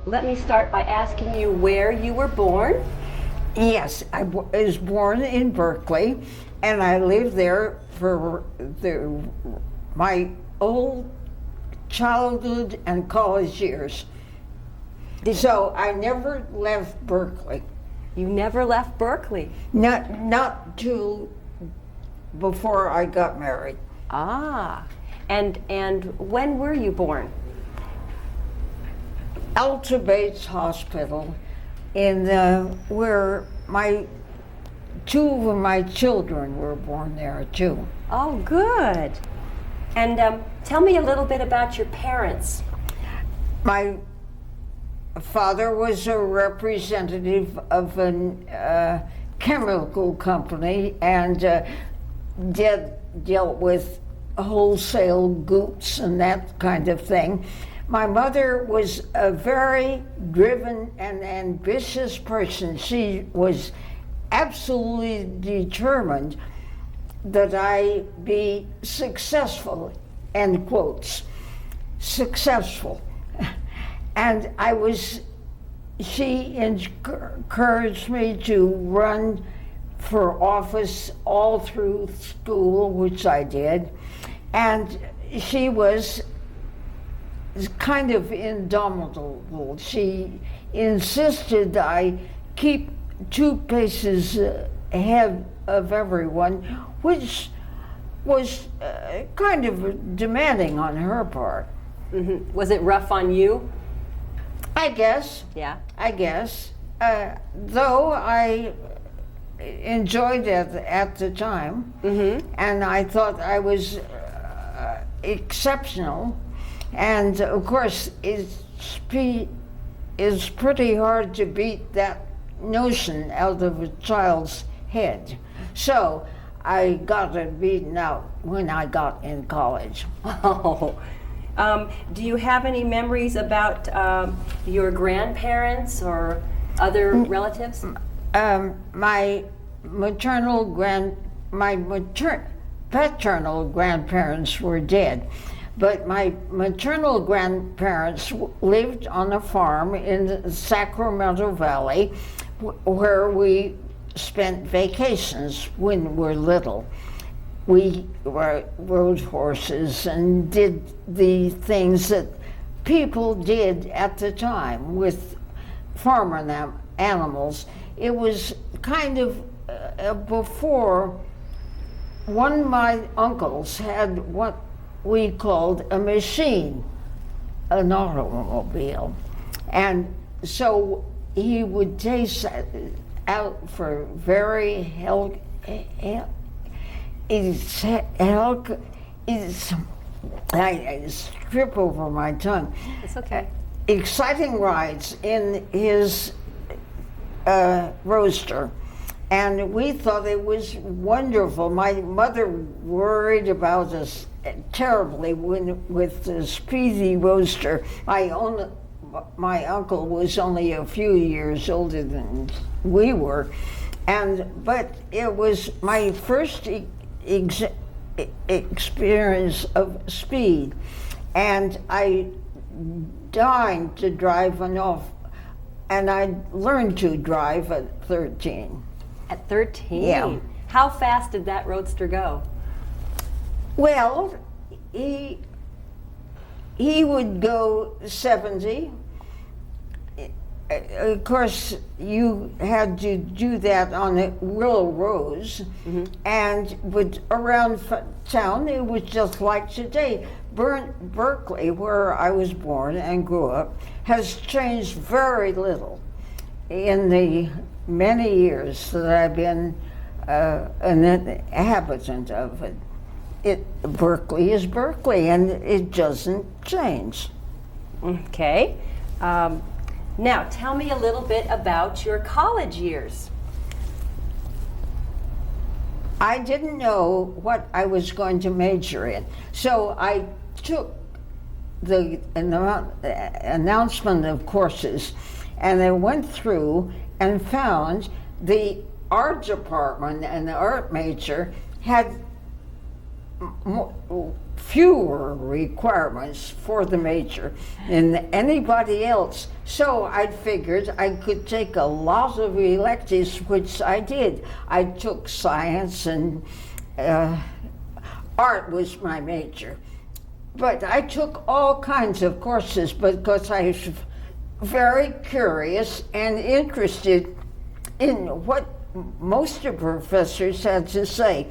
let me start by asking you where you were born. Yes, I was born in Berkeley, and I lived there for my old childhood and college years. So I never left Berkeley. You never left Berkeley. Not till before I got married. Ah, and when were you born? Alta Bates Hospital, in where two of my children were born there too. Oh, good. And tell me a little bit about your parents. My father was a representative of a chemical company and dealt with wholesale goods and that kind of thing. My mother was a very driven and ambitious person. She was absolutely determined that I be successful, end quotes, successful. And she encouraged me to run for office all through school, which I did. And she was kind of indomitable. She insisted I keep 2 paces ahead of everyone, which was kind of demanding on her part. Mm-hmm. Was it rough on you? I guess. Yeah. I guess. Though I enjoyed it at the time, and I thought I was exceptional. And of course, it's pretty hard to beat that notion out of a child's head. So I got it beaten out when I got in college. Oh. Do you have any memories about your grandparents or other relatives? My paternal grandparents were dead, but my maternal grandparents lived on a farm in the Sacramento Valley where we spent vacations when we were little. We rode horses and did the things that people did at the time with farm animals. It was kind of before one of my uncles had what we called a machine, an automobile. And so he would take out for very I strip over my tongue. It's okay. Exciting rides in his roadster. And we thought it was wonderful. My mother worried about us terribly with the speedy roadster. My uncle was only a few years older than we were. But it was my first experience of speed, and I died to drive enough, and I learned to drive at 13. At 13? Yeah. How fast did that roadster go? Well, he would go 70. Of course, you had to do that on the Willow Rose, but around town, it was just like today. Berkeley, where I was born and grew up, has changed very little in the many years that I've been an inhabitant of it. Berkeley is Berkeley, and it doesn't change. Okay. Now, tell me a little bit about your college years. I didn't know what I was going to major in, so I took the announcement of courses, and I went through and found the art department and the art major had fewer requirements for the major than anybody else. So I figured I could take a lot of electives, which I did. I took science, and art was my major. But I took all kinds of courses because I was very curious and interested in what most of the professors had to say.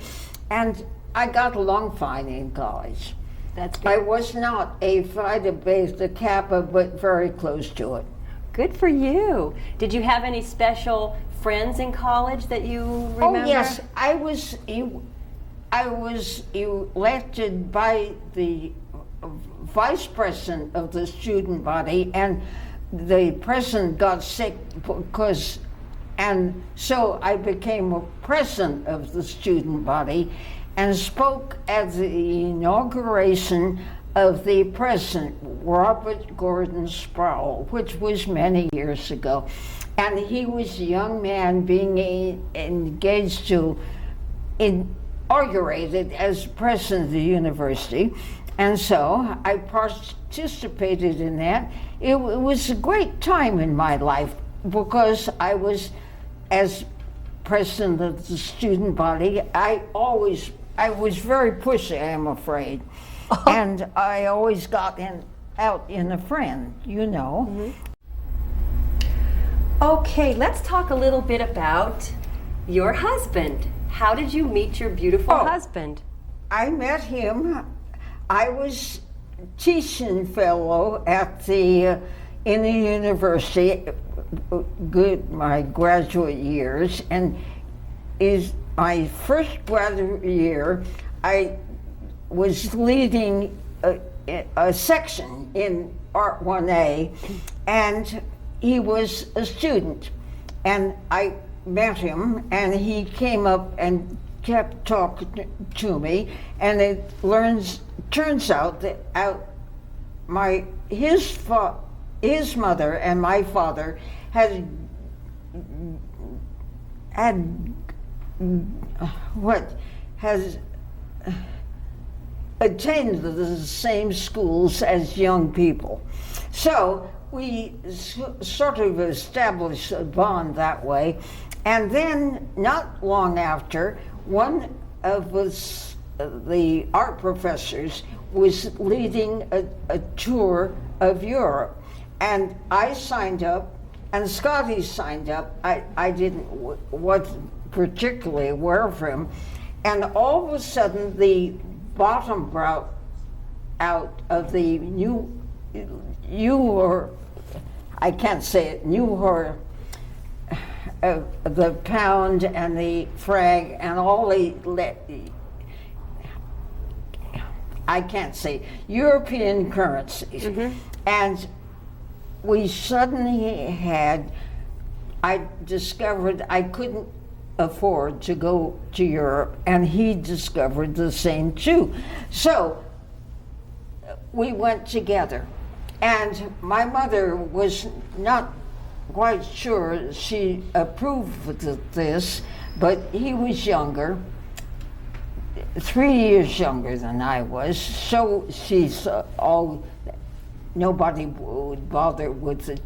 And I got along fine in college. That's I good. was not a Phi Beta Kappa, but very close to it. Good for you. Did you have any special friends in college that you remember? Oh yes, I was elected by the vice president of the student body, and the president got sick and so I became a president of the student body and spoke at the inauguration of the president, Robert Gordon Sproul, which was many years ago. And he was a young man being engaged to inaugurated as president of the university. And so I participated in that. It was a great time in my life because I was, as president of the student body, I was very pushy, I'm afraid. And I always got out in a friend, you know. Mm-hmm. Okay, let's talk a little bit about your husband. How did you meet your beautiful husband? I met him. I was teaching fellow at in the university, my graduate years, and is my first graduate year. I was leading a section in Art 1A, and he was a student, and I met him, and he came up and kept talking to me, and it turns out that his mother and my father had attended the same schools as young people. So we sort of established a bond that way. And then not long after, one of the art professors was leading a tour of Europe. And I signed up, and Scotty signed up. I wasn't particularly aware of him. And all of a sudden, the bottom broke out of the the pound and the frag and all European currencies. Mm-hmm. And we suddenly I discovered I couldn't afford to go to Europe, and he discovered the same too. So we went together, and my mother was not quite sure she approved of this, but he was younger, 3 years younger than I was, so nobody would bother with the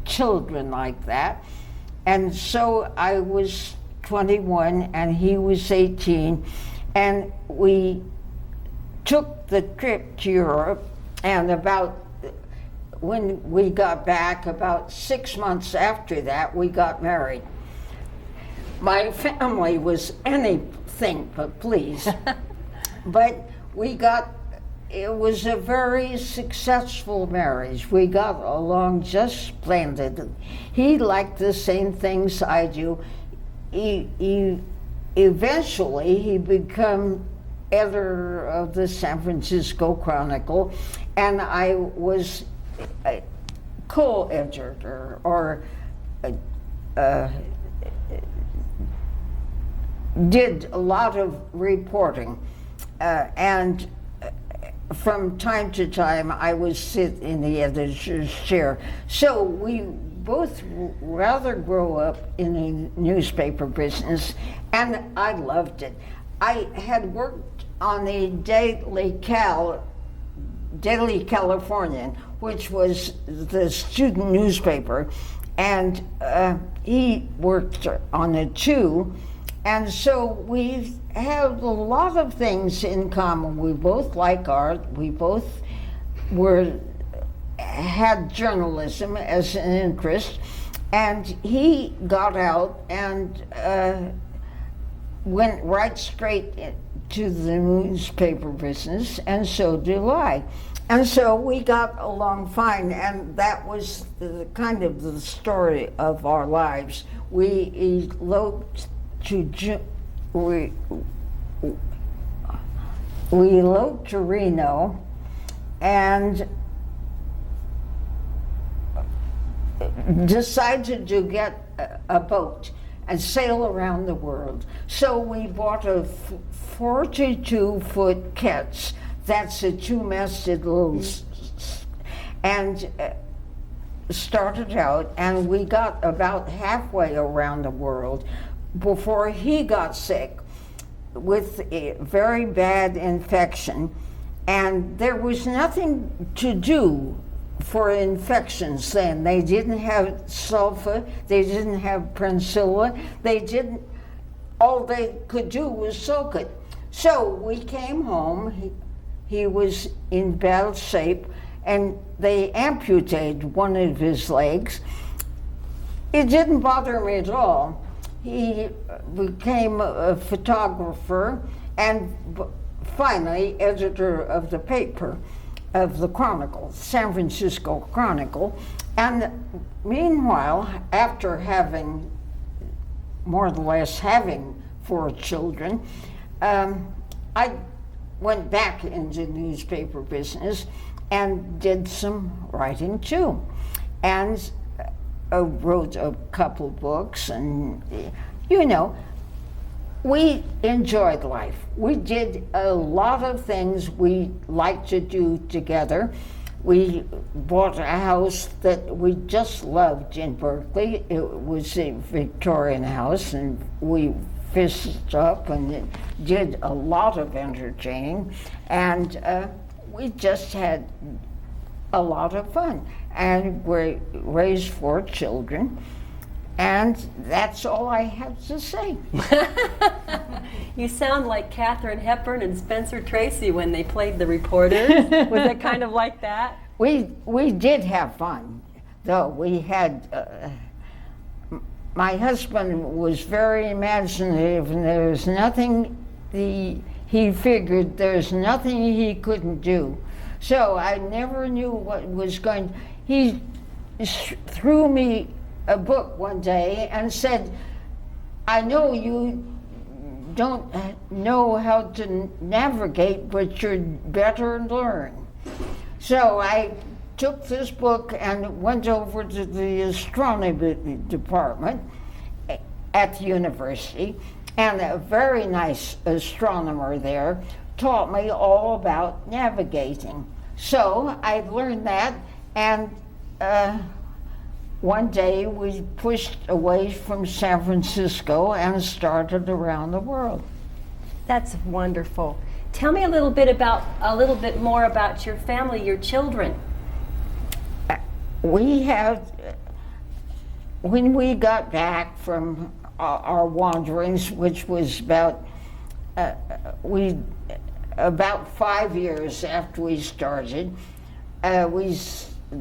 children like that. And so I was 21 and he was 18, and we took the trip to Europe, and when we got back, about 6 months after that, we got married. My family was anything but pleased, but it was a very successful marriage. We got along just splendid. He liked the same things I do. Eventually he became editor of the San Francisco Chronicle, and I was a co-editor, or did a lot of reporting, and from time to time I would sit in the editor's chair. So we both rather grew up in the newspaper business, and I loved it. I had worked on the Daily Californian, which was the student newspaper, and he worked on it too. And so we have a lot of things in common. We both like art. We both had journalism as an interest, and he got out and went right straight to the newspaper business, and so did I. And so we got along fine, and that was kind of the story of our lives. We eloped we eloped to Reno and decided to get a boat and sail around the world. So we bought a 42-foot Ketz. That's a two-masted little, and started out, and we got about halfway around the world before he got sick with a very bad infection, and there was nothing to do for infections then. They didn't have sulfa, they didn't have penicillin, all they could do was soak it. So we came home, he was in bad shape, and they amputated one of his legs. It didn't bother me at all. He became a photographer and finally editor of the paper, of the Chronicle, San Francisco Chronicle. And meanwhile, after having, more or less having 4 children, I went back into the newspaper business and did some writing too. And wrote a couple books, and we enjoyed life. We did a lot of things we liked to do together. We bought a house that we just loved in Berkeley. It was a Victorian house, and we fished up and did a lot of entertaining, and we just had a lot of fun. And we raised 4 children, and that's all I have to say. You sound like Katharine Hepburn and Spencer Tracy when they played the reporters. Was it kind of like that? We did have fun, though. We had, my husband was very imaginative, and there was nothing he figured there's nothing he couldn't do. So I never knew what was going. He threw me a book one day and said, I know you don't know how to navigate, but you'd better learn. So I took this book and went over to the astronomy department at the university, and a very nice astronomer there taught me all about navigating. So I learned that, and one day we pushed away from San Francisco and started around the world. That's wonderful. Tell me a little bit more about your family, your children. We have, when we got back from our wanderings, which was about 5 years after we started, we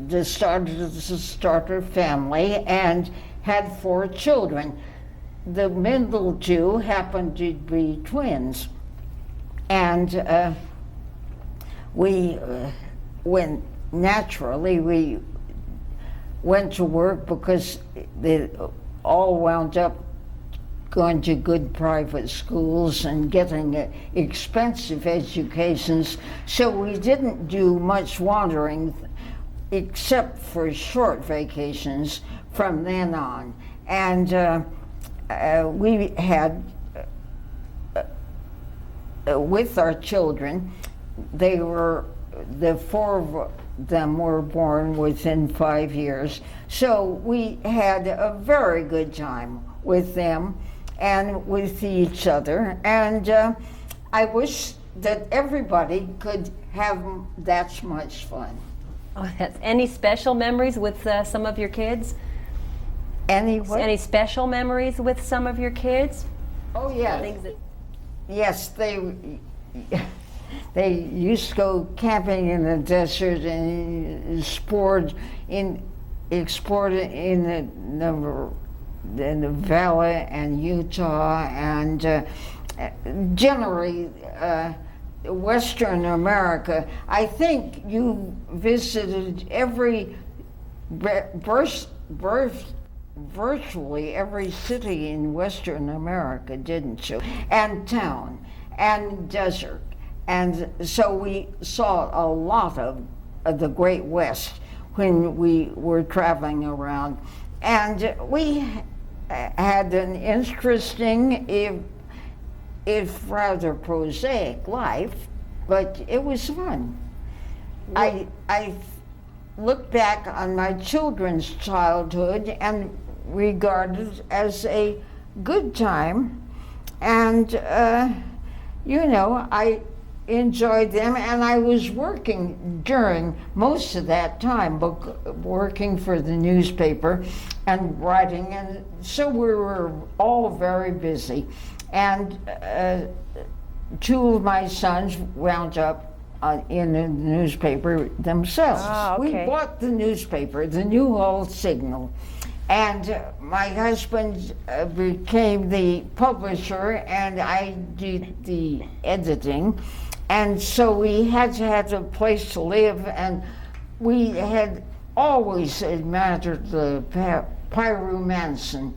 decided to start a family and had 4 children. The middle 2 happened to be twins, and we went to work because they all wound up going to good private schools and getting expensive educations, so we didn't do much wandering except for short vacations from then on. And we had, with our children, the 4 of them were born within 5 years, so we had a very good time with them and with each other. And I wish that everybody could have that much fun. Oh, that's any special memories with some of your kids? Anyway. Any special memories with some of your kids? Oh, yeah. Things that, Yes, they used to go camping in the desert and explored in the valley and Utah and generally Western America. I think you visited virtually every city in Western America, didn't you? And town and desert. And so we saw a lot of the Great West when we were traveling around. And we had an interesting, if rather prosaic life, but it was fun. I look back on my children's childhood and regard it as a good time. And, you know, I enjoyed them, and I was working during most of that time, working for the newspaper and writing, and so we were all very busy. And two of my sons wound up in the newspaper themselves. Ah, okay. We bought the newspaper, the Newhall Signal, and my husband became the publisher, and I did the editing. And so we had to have a place to live, and we had always admired the Pyru Mansion.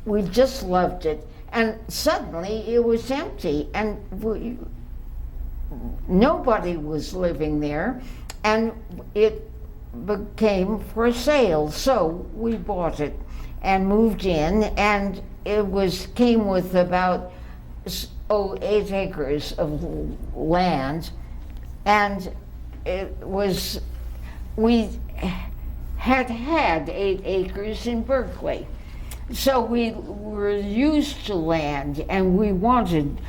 We just loved it. And suddenly it was empty, and nobody was living there, and it became for sale. So we bought it and moved in, and it came with about 8 acres of land, and we had 8 acres in Berkeley. So we were used to land, and we wanted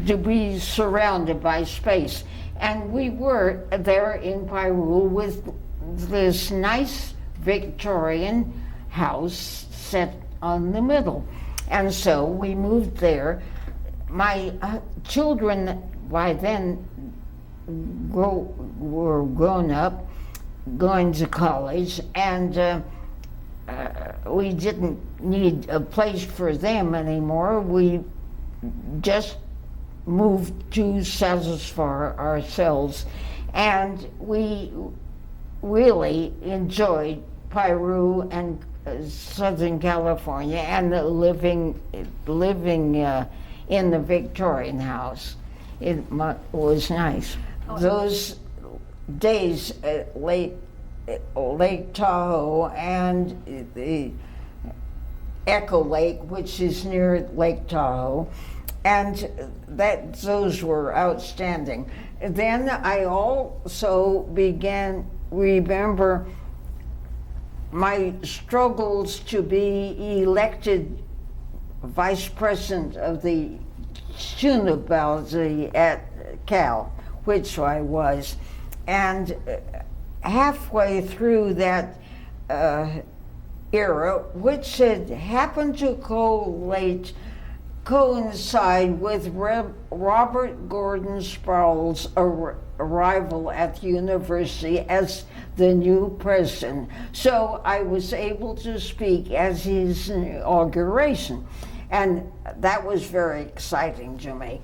to be surrounded by space. And we were there in Pyru with this nice Victorian house set on the middle. And so we moved there. My children by then were grown up, going to college, and we didn't need a place for them anymore. We just moved to satisfy ourselves, and we really enjoyed Pyru and Southern California and living in the Victorian house. It was nice. Those days at Lake Tahoe and the Echo Lake, which is near Lake Tahoe, and those were outstanding. Then I also remember my struggles to be elected vice president of the municipality at Cal, which I was. And halfway through that era, which had happened to coincide with Robert Gordon Sproul's arrival at the university as the new president. So I was able to speak at his inauguration, and that was very exciting to me.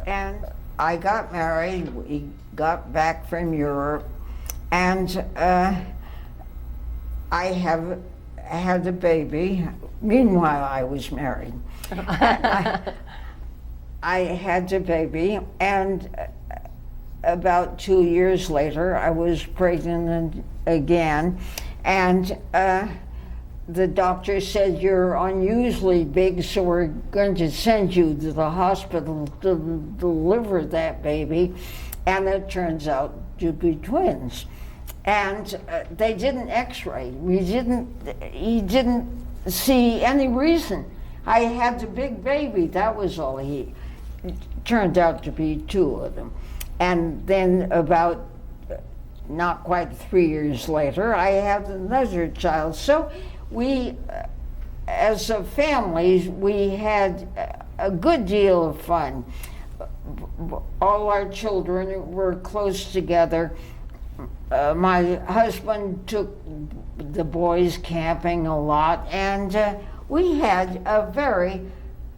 And I got married, we got back from Europe, and I have had a baby. Meanwhile, I was married. I had a baby, and about 2 years later, I was pregnant again, and the doctor said, "You're unusually big, so we're going to send you to the hospital to deliver that baby." And it turns out to be twins. And they didn't x-ray. He didn't see any reason. I had the big baby, that was all he turned out to be 2 of them. And then about not quite 3 years later, I had another child. So we, as a family, we had a good deal of fun. All our children were close together. My husband took the boys camping a lot, and we had a very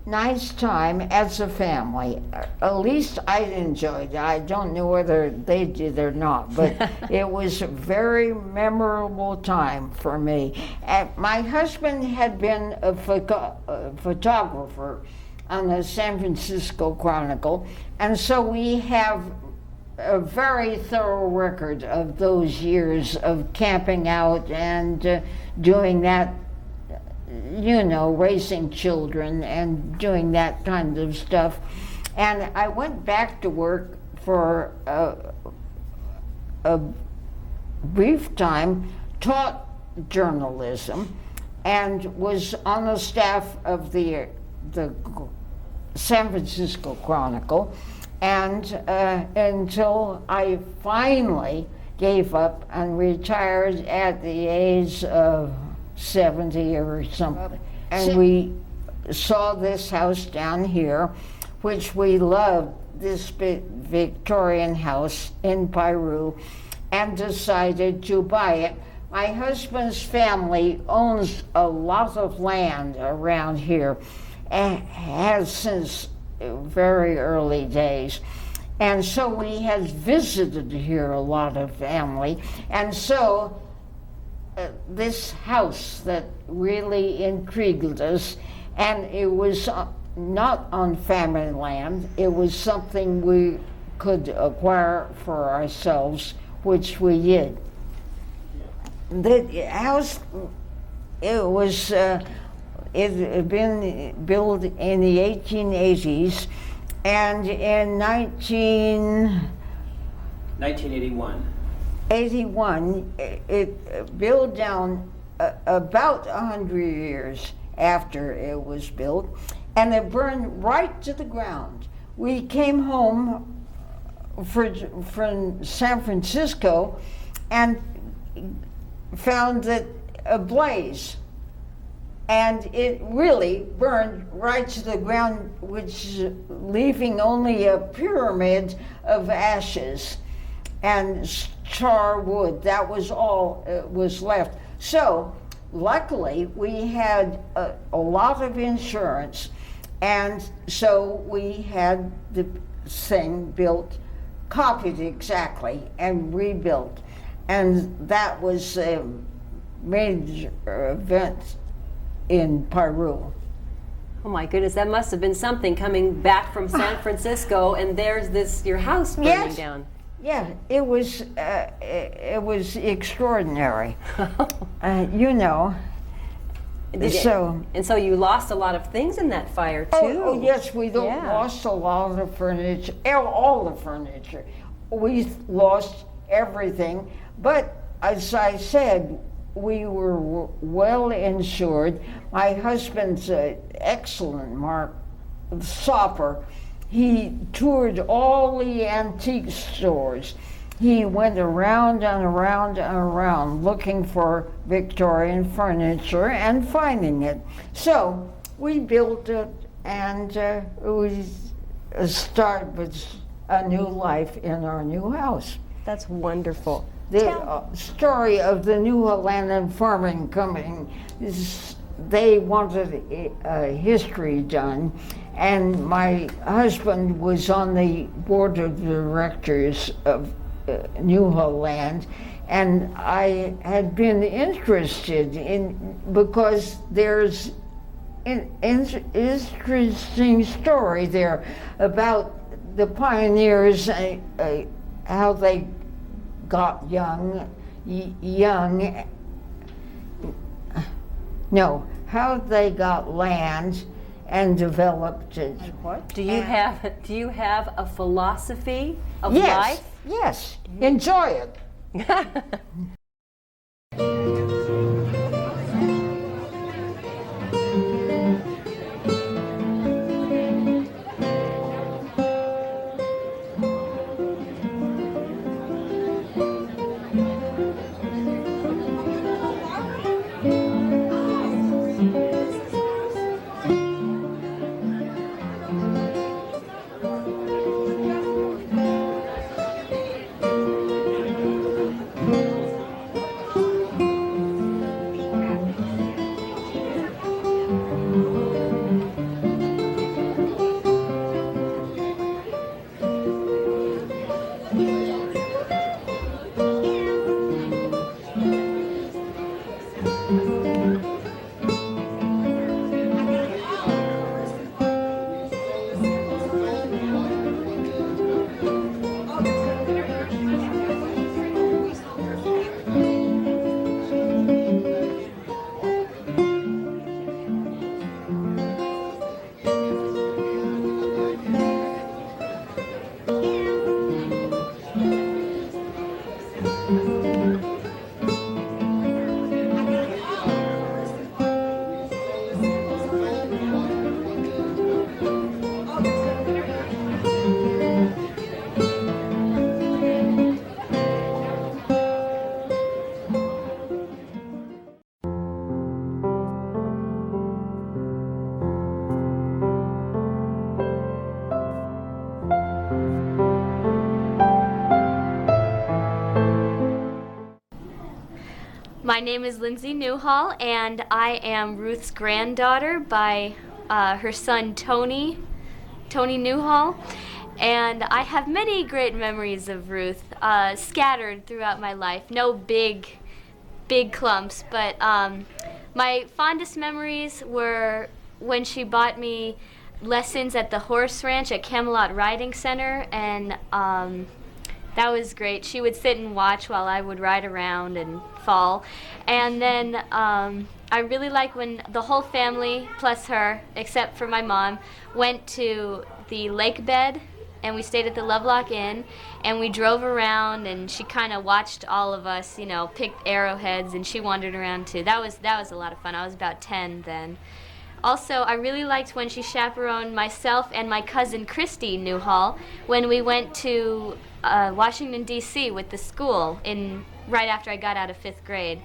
nice time as a family. At least I enjoyed it. I don't know whether they did or not, but it was a very memorable time for me. And my husband had been a photographer on the San Francisco Chronicle, and so we have a very thorough record of those years of camping out and doing that, you know, raising children and doing that kind of stuff. And I went back to work for a brief time, taught journalism, and was on the staff of the San Francisco Chronicle, and until I finally gave up and retired at the age of 70 or something. And we saw this house down here, which we loved, this Victorian house in Piru, and decided to buy it. My husband's family owns a lot of land around here, and has since very early days. And so we had visited here a lot of family. And so this house that really intrigued us, and it was not on family land, it was something we could acquire for ourselves, which we did. The house, it had been built in the 1880s, and in 1981, it built down about 100 years after it was built, and it burned right to the ground. We came home from San Francisco and found that ablaze. And it really burned right to the ground, which leaving only a pyramid of ashes and char wood. That was all was left. So luckily we had a lot of insurance, and so we had the thing built, copied exactly, and rebuilt. And that was a major event in Piru. Oh my goodness, that must have been something, coming back from San Francisco and there's your house burning down. Yeah, it was extraordinary. You know. And so you lost a lot of things in that fire too. Oh yes, we lost a lot of furniture, all the furniture. We lost everything, but as I said, we were well insured. My husband's excellent shopper. He toured all the antique stores. He went around and around and around looking for Victorian furniture and finding it. So we built it, and we started with a new life in our new house. That's wonderful. The story of the Newhall Land and Farming Company is they wanted a history done, and my husband was on the board of directors of Newhall Land, and I had been interested in, because there's an interesting story there about the pioneers, how they got how they got land and developed it. What? Do you have a philosophy of life? Yes, enjoy it. My name is Lindsay Newhall, and I am Ruth's granddaughter by her son Tony Newhall. And I have many great memories of Ruth scattered throughout my life. No big clumps, but my fondest memories were when she bought me lessons at the horse ranch at Camelot Riding Center, and that was great. She would sit and watch while I would ride around and fall. And then I really like when the whole family, plus her, except for my mom, went to the lake bed, and we stayed at the Lovelock Inn, and we drove around, and she kind of watched all of us, pick arrowheads, and she wandered around too. That was a lot of fun. I was about 10 then. Also, I really liked when she chaperoned myself and my cousin Christy Newhall when we went to Washington, D.C. with the school right after I got out of 5th grade.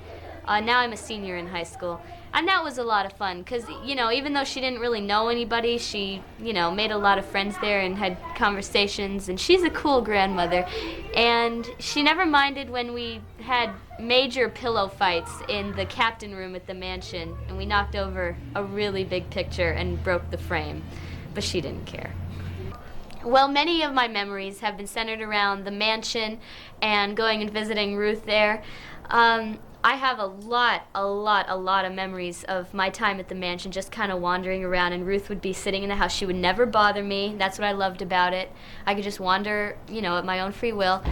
Now I'm a senior in high school. And that was a lot of fun because, even though she didn't really know anybody, she, made a lot of friends there and had conversations. And she's a cool grandmother. And she never minded when we had major pillow fights in the captain room at the mansion. And we knocked over a really big picture and broke the frame. But she didn't care. Well, many of my memories have been centered around the mansion and going and visiting Ruth there. I have a lot of memories of my time at the mansion, just kind of wandering around, and Ruth would be sitting in the house. She would never bother me. That's what I loved about it. I could just wander, at my own free will.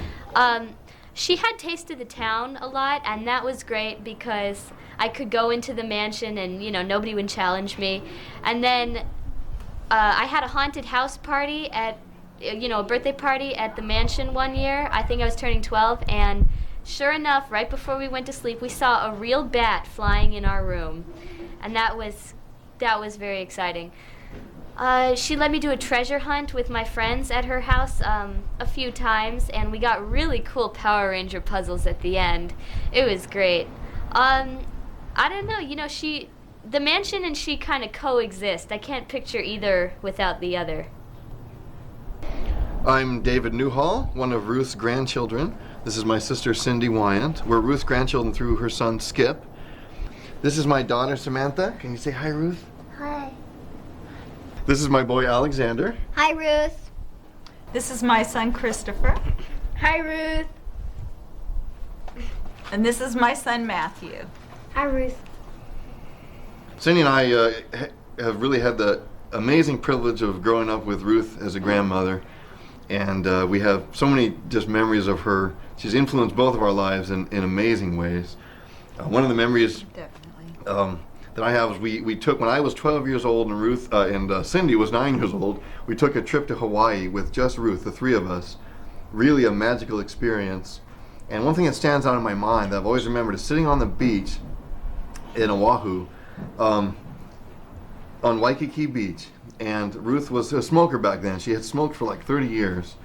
She had tasted the town a lot, and that was great because I could go into the mansion and, nobody would challenge me. And then I had a haunted house party a birthday party at the mansion one year. I think I was turning 12, and sure enough, right before we went to sleep, we saw a real bat flying in our room, and that was very exciting. She let me do a treasure hunt with my friends at her house a few times, and we got really cool Power Ranger puzzles at the end. It was great. I don't know, the mansion and she kind of coexist. I can't picture either without the other. I'm David Newhall, one of Ruth's grandchildren. This is my sister Cindy Wyant. We're Ruth's grandchildren through her son Skip. This is my daughter Samantha. Can you say hi, Ruth? Hi. This is my boy Alexander. Hi, Ruth. This is my son Christopher. Hi, Ruth. And this is my son Matthew. Hi, Ruth. Cindy and I have really had the amazing privilege of growing up with Ruth as a grandmother. And we have so many just memories of her. She's influenced both of our lives in amazing ways. One of the memories that I have is we took, when I was 12 years old and Ruth and Cindy was 9 years old, we took a trip to Hawaii with just Ruth, the three of us. Really a magical experience. And one thing that stands out in my mind that I've always remembered is sitting on the beach in Oahu, on Waikiki Beach. And Ruth was a smoker back then. She had smoked for like 30 years.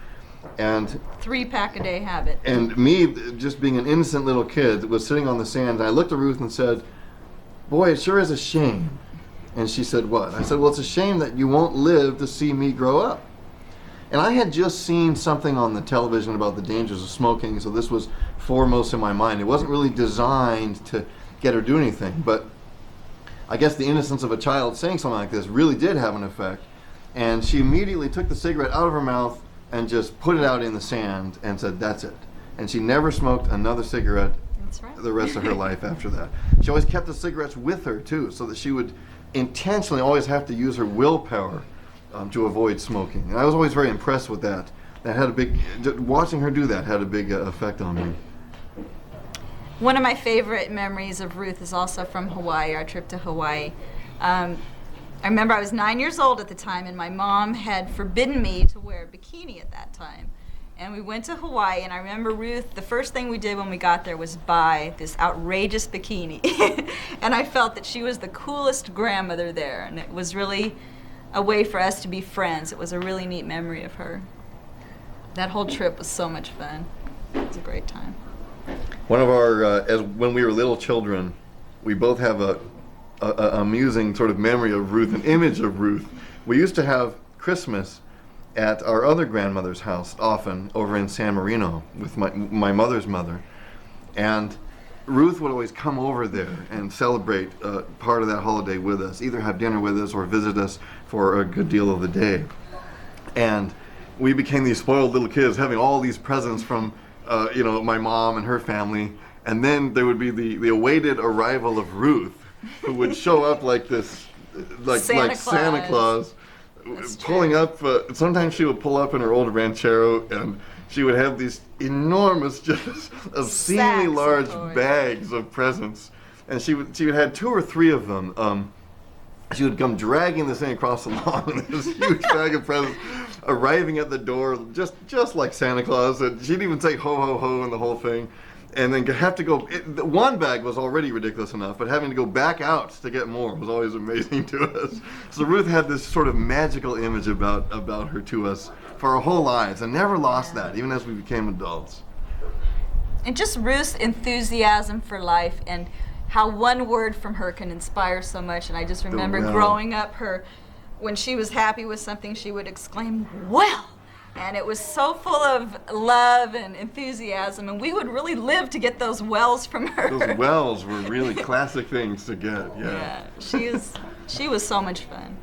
And 3-pack-a-day habit. And me, just being an innocent little kid, was sitting on the sand, and I looked at Ruth and said, "Boy, it sure is a shame." And she said, "What?" I said, "Well, it's a shame that you won't live to see me grow up." And I had just seen something on the television about the dangers of smoking, so this was foremost in my mind. It wasn't really designed to get her to do anything, but I guess the innocence of a child saying something like this really did have an effect. And she immediately took the cigarette out of her mouth and just put it out in the sand and said, "That's it." And she never smoked another cigarette That's right. the rest of her life after that. She always kept the cigarettes with her too, so that she would intentionally always have to use her willpower to avoid smoking. And I was always very impressed with that. That had a big, watching her do that had a big effect on me. One of my favorite memories of Ruth is also from Hawaii, our trip to Hawaii. I remember I was 9 years old at the time, and my mom had forbidden me to wear a bikini at that time. And we went to Hawaii, and I remember Ruth, the first thing we did when we got there was buy this outrageous bikini. And I felt that she was the coolest grandmother there, and it was really a way for us to be friends. It was a really neat memory of her. That whole trip was so much fun. It was a great time. One of our, as when we were little children, we both have a amusing sort of memory of Ruth, an image of Ruth. We used to have Christmas at our other grandmother's house, often over in San Marino with my mother's mother, and Ruth would always come over there and celebrate part of that holiday with us, either have dinner with us or visit us for a good deal of the day. And we became these spoiled little kids, having all these presents from my mom and her family, and then there would be the awaited arrival of Ruth, who would show up like this, like Santa Claus, pulling up. Sometimes she would pull up in her old ranchero, and she would have these enormous, just obscenely large bags of presents, and she would have 2 or 3 of them. She would come dragging this thing across the lawn, this huge bag of presents, arriving at the door just like Santa Claus. And she'd even say ho ho ho and the whole thing, and then have to go. One bag was already ridiculous enough, but having to go back out to get more was always amazing to us. So Ruth had this sort of magical image about her to us for our whole lives, and never lost that, even as we became adults. And just Ruth's enthusiasm for life, and how one word from her can inspire so much. And I just remember growing up, when she was happy with something, she would exclaim, "Well!" And it was so full of love and enthusiasm, and we would really live to get those wells from her. Those wells were really classic things to get, yeah. She was so much fun.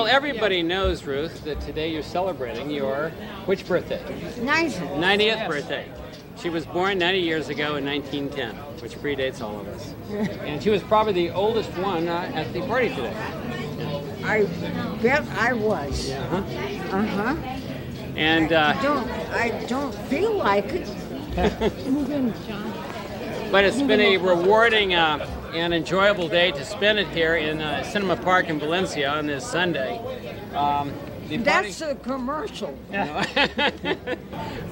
Everybody knows, Ruth, that today you're celebrating your which birthday? 90th birthday. She was born 90 years ago in 1910, which predates all of us. And she was probably the oldest one at the party today. I bet I was. Yeah. Uh-huh. And I don't feel like it. but it's been a rewarding and enjoyable day to spend it here in Cinema Park in Valencia on this Sunday. That's a commercial.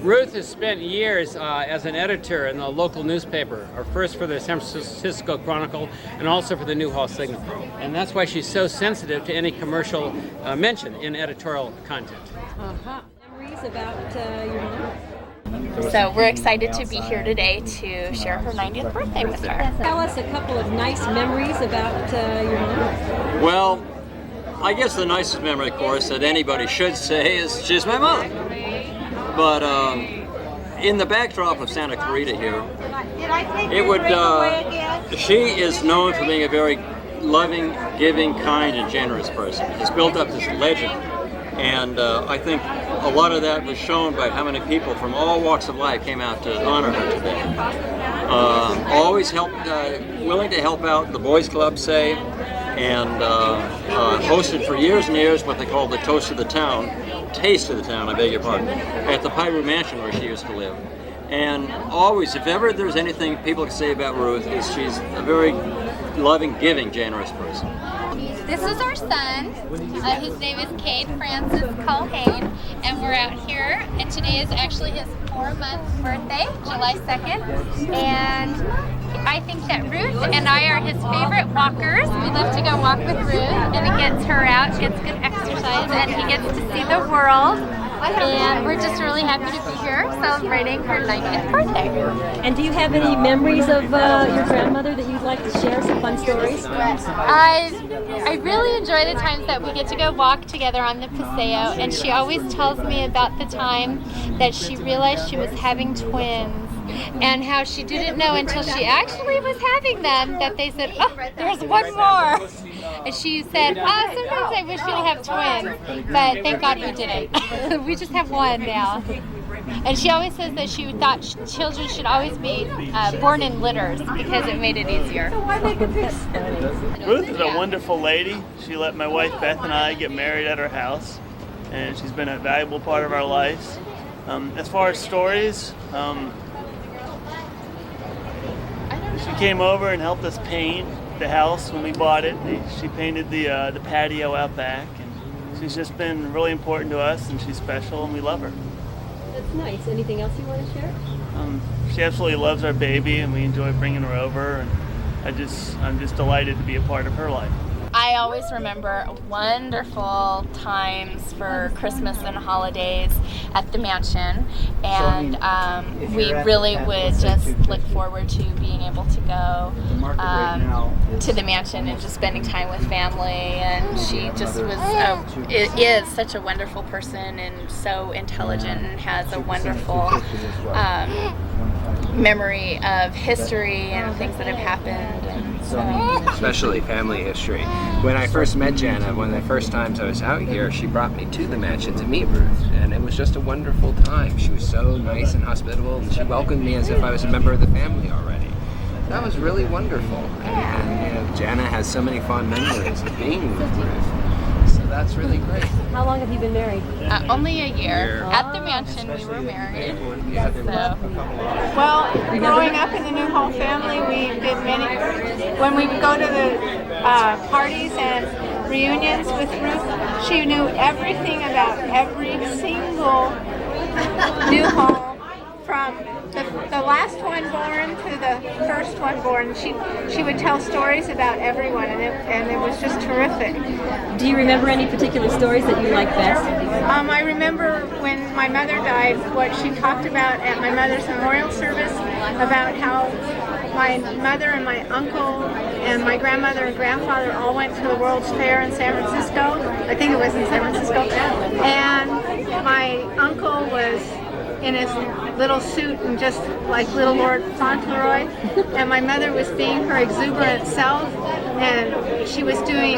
Ruth has spent years as an editor in the local newspaper, or first for the San Francisco Chronicle and also for the Newhall Signal. And that's why she's so sensitive to any commercial mention in editorial content. Memories about your mother? So we're excited to be here today to share her 90th birthday with her. Tell us a couple of nice memories about your mom. Well, I guess the nicest memory, of course, that anybody should say is she's my mother. But in the backdrop of Santa Clarita here, she is known for being a very loving, giving, kind, and generous person. It's built up this legend. And I think a lot of that was shown by how many people from all walks of life came out to honor her today. Always willing to help out, the Boys Club say, and hosted for years and years what they called the Taste of the Town, I beg your pardon, at the Piru Mansion where she used to live. And always, if ever there's anything people can say about Ruth, is she's a very loving, giving, generous person. This is our son. His name is Cade Francis Culhane, and we're out here. And today is actually his 4-month birthday, July 2nd. And I think that Ruth and I are his favorite walkers. We love to go walk with Ruth, and it gets her out, gets good exercise, and he gets to see the world. And we're just really happy to be here celebrating her 90th birthday. And do you have any memories of your grandmother that you'd like to share, some fun stories? I really enjoy the times that we get to go walk together on the Paseo, and she always tells me about the time that she realized she was having twins, and how she didn't know until she actually was having them that they said, oh, there's one more. And she said, oh, sometimes I wish we'd have twins, but thank God we didn't. We just have one now. And she always says that she thought children should always be born in litters because it made it easier. Ruth is a wonderful lady. She let my wife Beth and I get married at her house, and she's been a valuable part of our lives. As far as stories, she came over and helped us paint the house when we bought it. She painted the patio out back, and she's just been really important to us, and she's special, and we love her. That's nice. Anything else you want to share? She absolutely loves our baby, and we enjoy bringing her over, and I'm just delighted to be a part of her life. I always remember wonderful times for Christmas and holidays at the mansion, and we really would just look forward to being able to go to the mansion and just spending time with family. And she just is such a wonderful person and so intelligent and has a wonderful memory of history and things that have happened. And so. Especially family history. When I first met Jana, one of the first times I was out here, she brought me to the mansion to meet Ruth, and it was just a wonderful time. She was so nice and hospitable, and she welcomed me as if I was a member of the family already. That was really wonderful, and Jana has so many fond memories of being with Ruth, so that's really great. How long have you been married? Only a year. At the mansion we were married. So. Well, growing up in the Newhall family, we did when we would go to the parties and reunions with Ruth, she knew everything about every single Newhall, from the last one born to the first one born. She would tell stories about everyone, and it was just terrific. Do you remember any particular stories that you like best? I remember when my mother died, what she talked about at my mother's memorial service, about how my mother and my uncle and my grandmother and grandfather all went to the World's Fair in San Francisco. I think it was in San Francisco. And my uncle was in his little suit and just like little Lord Fauntleroy, and my mother was being her exuberant self, and she was doing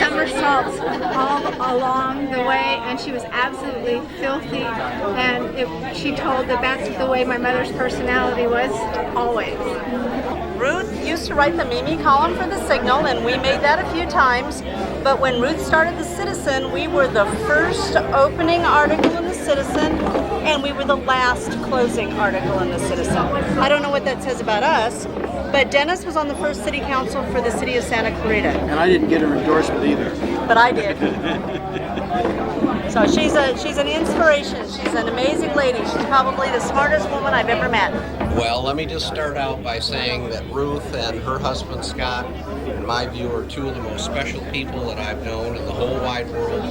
somersaults all along the way, and she was absolutely filthy, and she told that that's the way my mother's personality was always. Ruth used to write the Mimi column for the Signal, and we made that a few times. But when Ruth started the Citizen, we were the first opening article in the Citizen, and we were the last closing article in the Citizen. I don't know what that says about us, But Dennis was on the first city council for the city of Santa Clarita. And I didn't get her endorsement either. But I did. So she's an inspiration. She's an amazing lady. She's probably the smartest woman I've ever met. Well, let me just start out by saying that Ruth and her husband Scott, in my view, are two of the most special people that I've known in the whole wide world.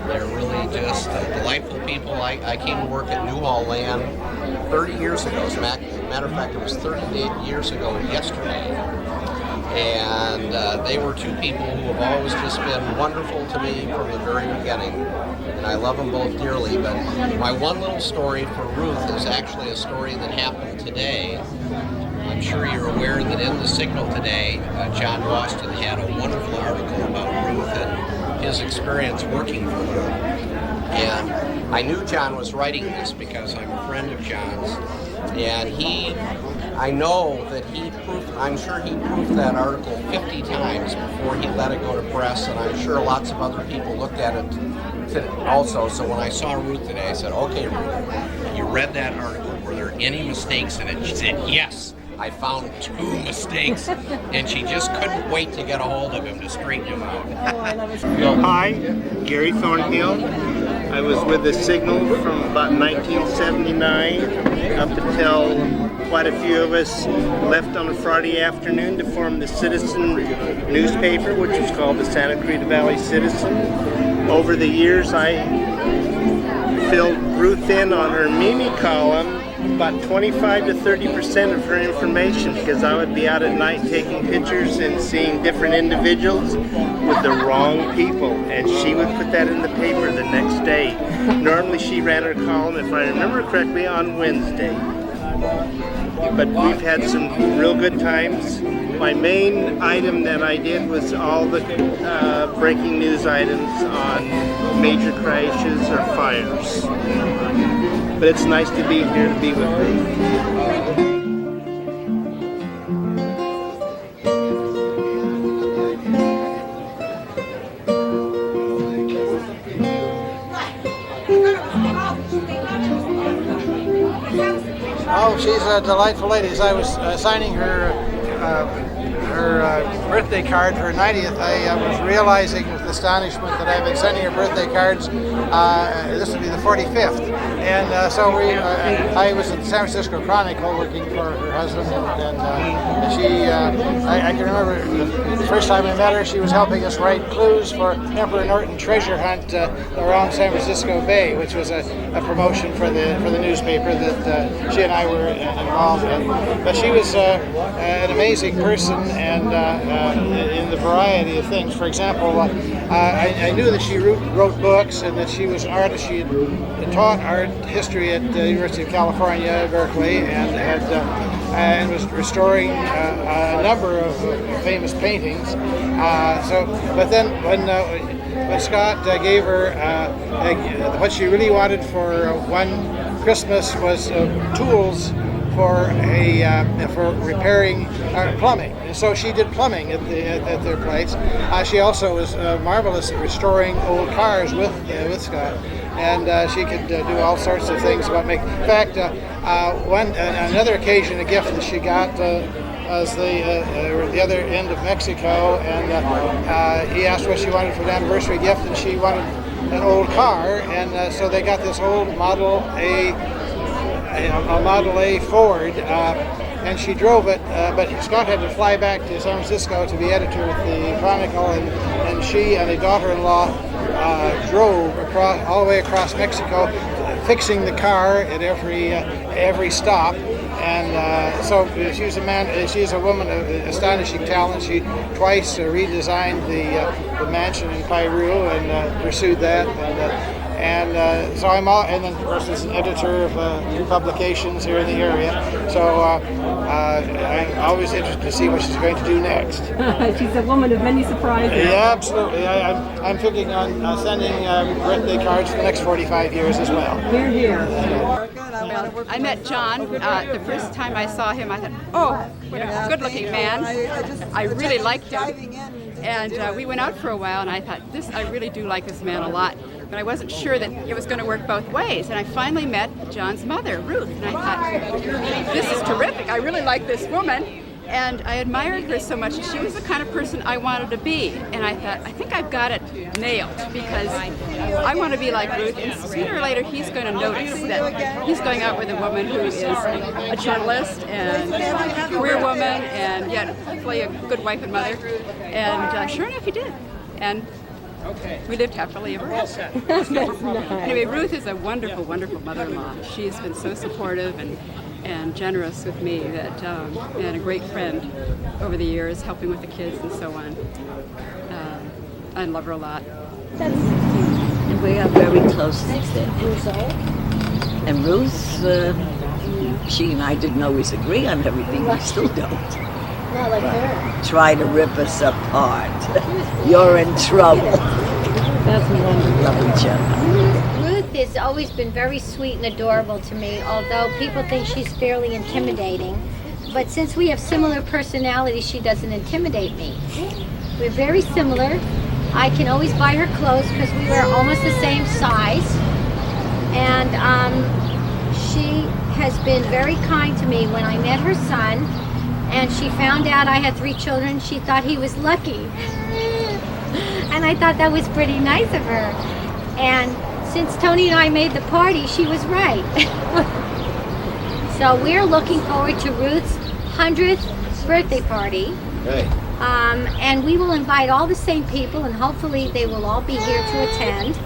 They're really just delightful people. I came to work at Newhall Land 30 years ago. As a matter of fact, it was 38 years ago yesterday. And they were two people who have always just been wonderful to me from the very beginning. And I love them both dearly. But my one little story for Ruth is actually a story that happened today. I'm sure you're aware that in the Signal today, John Boston had a wonderful article about Ruth and his experience working for her. And I knew John was writing this because I'm a friend of John's. And I know that I'm sure he proofed that article 50 times before he let it go to press, and I'm sure lots of other people looked at it also. So when I saw Ruth today, I said, okay, Ruth, you read that article. Were there any mistakes in it? She said, yes. I found 2 mistakes, and she just couldn't wait to get a hold of him to straighten him out. Hi, Gary Thornhill. I was with the Signal from about 1979 up until quite a few of us left on a Friday afternoon to form the Citizen newspaper, which was called the Santa Clarita Valley Citizen. Over the years, I filled Ruth in on her Mimi column, about 25 to 30% of her information, because I would be out at night taking pictures and seeing different individuals with the wrong people, and she would put that in the paper the next day. Normally she ran her column, if I remember correctly, on Wednesday. But we've had some real good times. My main item that I did was all the breaking news items on major crashes or fires. But it's nice to be here to be with Ruth. Oh, she's a delightful lady. As I was signing her birthday card for her 90th, I was realizing with astonishment that I've been sending her birthday cards. This will be the 45th. And so I was at the San Francisco Chronicle working for her husband, and I can remember the first time I met her, she was helping us write clues for Emperor Norton Treasure Hunt around San Francisco Bay, which was a promotion for the newspaper that she and I were involved in. But she was an amazing person, and in the variety of things. For example, I knew that she wrote books and that she was an artist. She had taught art history at the University of California, Berkeley, and was restoring a number of famous paintings. But then when Scott gave her what she really wanted for one Christmas was tools for repairing plumbing, and so she did plumbing at their place. She also was marvelous at restoring old cars with Scott, and she could do all sorts of things about making. In fact, another occasion, a gift that she got was the other end of Mexico, and he asked what she wanted for an anniversary gift, and she wanted an old car, and so they got this old Model A Ford, and she drove it, but Scott had to fly back to San Francisco to be editor at the Chronicle, and she and a daughter-in-law drove all the way across Mexico, fixing the car at every stop. And so she's a woman of astonishing talent. She twice redesigned the mansion in Piru and pursued that. And so and then of course as an editor of new publications here in the area. So I'm always interested to see what she's going to do next. She's a woman of many surprises. Yeah, absolutely. I'm thinking on sending birthday cards for the next 45 years as well. Hear, hear. I met John the first time I saw him. I thought, oh, what a good-looking man. I really liked him. And we went out for a while, and I thought, I really do like this man a lot. But I wasn't sure that it was going to work both ways. And I finally met John's mother, Ruth, and I thought, this is terrific. I really like this woman. And I admired her so much. She was the kind of person I wanted to be. And I thought, I think I've got it nailed because I want to be like Ruth. And sooner or later, he's going to notice that he's going out with a woman who is a journalist and a career woman and yet hopefully a good wife and mother. And sure enough, he did. And we lived happily ever after. Anyway, Ruth is a wonderful, wonderful mother-in-law. She's been so supportive and generous with me that, and a great friend over the years, helping with the kids and so on. I love her a lot. And we are very close since then. And Ruth, she and I didn't always agree on everything. We still don't. Not like her. Try to rip us apart. You're in trouble. That's wonderful. Love each other. Ruth has always been very sweet and adorable to me, although people think she's fairly intimidating. But since we have similar personalities, she doesn't intimidate me. We're very similar. I can always buy her clothes because we were almost the same size. And she has been very kind to me. When I met her son, and she found out I had 3 children, she thought he was lucky. And I thought that was pretty nice of her. And since Tony and I made the party, she was right. So we're looking forward to Ruth's 100th birthday party. Right. And we will invite all the same people, and hopefully they will all be here to attend.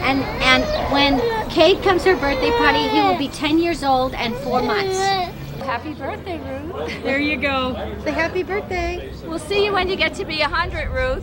And when Kate comes to her birthday party, he will be 10 years old and 4 months. Happy birthday, Ruth. There you go. Say happy birthday. We'll see you when you get to be 100, Ruth.